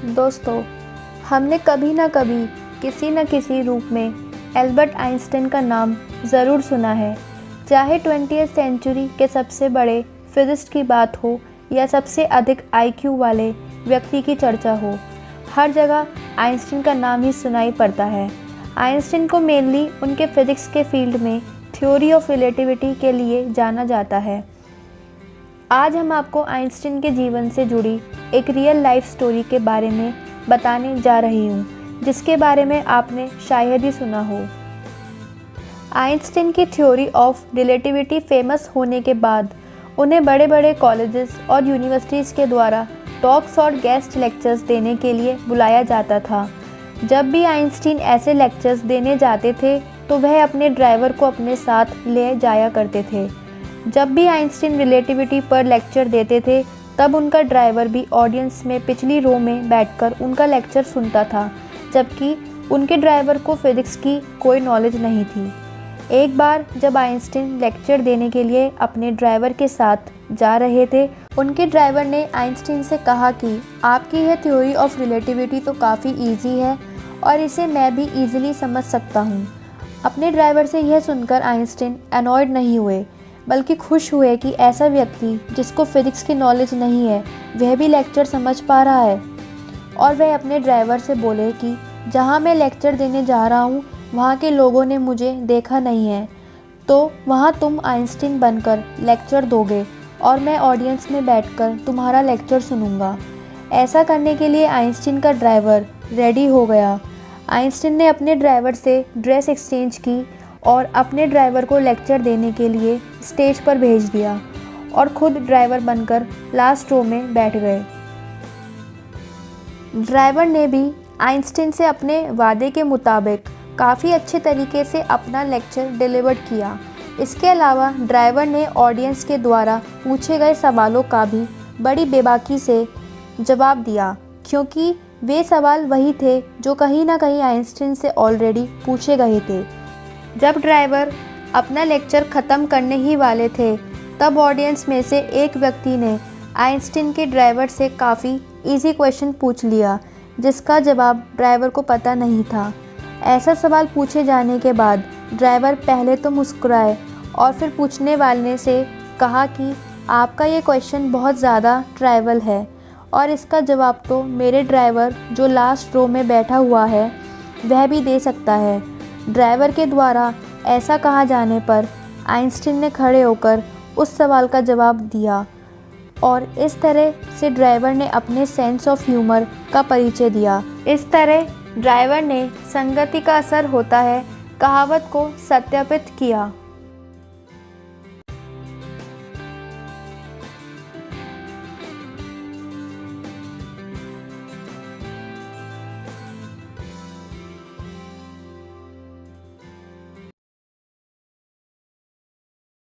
दोस्तों, हमने कभी ना कभी किसी न किसी रूप में एल्बर्ट आइंस्टाइन का नाम ज़रूर सुना है। चाहे 20वीं सेंचुरी के सबसे बड़े फिजिस्ट की बात हो या सबसे अधिक आईक्यू वाले व्यक्ति की चर्चा हो, हर जगह आइंस्टाइन का नाम ही सुनाई पड़ता है। आइंस्टाइन को मेनली उनके फिजिक्स के फील्ड में थ्योरी ऑफ रिलेटिविटी के लिए जाना जाता है। आज हम आपको आइंस्टाइन के जीवन से जुड़ी एक रियल लाइफ स्टोरी के बारे में बताने जा रही हूँ, जिसके बारे में आपने शायद ही सुना हो। आइंस्टाइन की थ्योरी ऑफ रिलेटिविटी फेमस होने के बाद उन्हें बड़े बड़े कॉलेजेस और यूनिवर्सिटीज़ के द्वारा टॉक्स और गेस्ट लेक्चर्स देने के लिए बुलाया जाता था। जब भी आइंस्टाइन ऐसे लेक्चर्स देने जाते थे तो वह अपने ड्राइवर को अपने साथ ले जाया करते थे। जब भी आइंस्टाइन रिलेटिविटी पर लेक्चर देते थे तब उनका ड्राइवर भी ऑडियंस में पिछली रो में बैठकर उनका लेक्चर सुनता था, जबकि उनके ड्राइवर को फिजिक्स की कोई नॉलेज नहीं थी। एक बार जब आइंस्टाइन लेक्चर देने के लिए अपने ड्राइवर के साथ जा रहे थे, उनके ड्राइवर ने आइंस्टाइन से कहा कि आपकी यह थ्योरी ऑफ रिलेटिविटी तो काफ़ी ईजी है और इसे मैं भी ईजिली समझ सकता हूँ। अपने ड्राइवर से यह सुनकर आइंस्टाइन अनॉयड नहीं हुए, बल्कि खुश हुए कि ऐसा व्यक्ति जिसको फिजिक्स की नॉलेज नहीं है वह भी लेक्चर समझ पा रहा है। और वह अपने ड्राइवर से बोले कि जहाँ मैं लेक्चर देने जा रहा हूँ वहाँ के लोगों ने मुझे देखा नहीं है, तो वहाँ तुम आइंस्टाइन बनकर लेक्चर दोगे और मैं ऑडियंस में बैठकर तुम्हारा लेक्चर सुनूंगा। ऐसा करने के लिए आइंस्टाइन का ड्राइवर रेडी हो गया। आइंस्टाइन ने अपने ड्राइवर से ड्रेस एक्सचेंज की और अपने ड्राइवर को लेक्चर देने के लिए स्टेज पर भेज दिया और खुद ड्राइवर बनकर लास्ट रो में बैठ गए। ड्राइवर ने भी आइंस्टाइन से अपने वादे के मुताबिक काफ़ी अच्छे तरीके से अपना लेक्चर डिलीवर किया। इसके अलावा ड्राइवर ने ऑडियंस के द्वारा पूछे गए सवालों का भी बड़ी बेबाकी से जवाब दिया, क्योंकि वे सवाल वही थे जो कहीं ना कहीं आइंस्टाइन से ऑलरेडी पूछे गए थे। जब ड्राइवर अपना लेक्चर ख़त्म करने ही वाले थे तब ऑडियंस में से एक व्यक्ति ने आइंस्टाइन के ड्राइवर से काफ़ी इजी क्वेश्चन पूछ लिया, जिसका जवाब ड्राइवर को पता नहीं था। ऐसा सवाल पूछे जाने के बाद ड्राइवर पहले तो मुस्कुराए और फिर पूछने वाले से कहा कि आपका ये क्वेश्चन बहुत ज़्यादा ट्राइवल है और इसका जवाब तो मेरे ड्राइवर जो लास्ट रो में बैठा हुआ है वह भी दे सकता है। ड्राइवर के द्वारा ऐसा कहा जाने पर आइंस्टाइन ने खड़े होकर उस सवाल का जवाब दिया और इस तरह से ड्राइवर ने अपने सेंस ऑफ ह्यूमर का परिचय दिया। इस तरह ड्राइवर ने संगति का असर होता है कहावत को सत्यापित किया।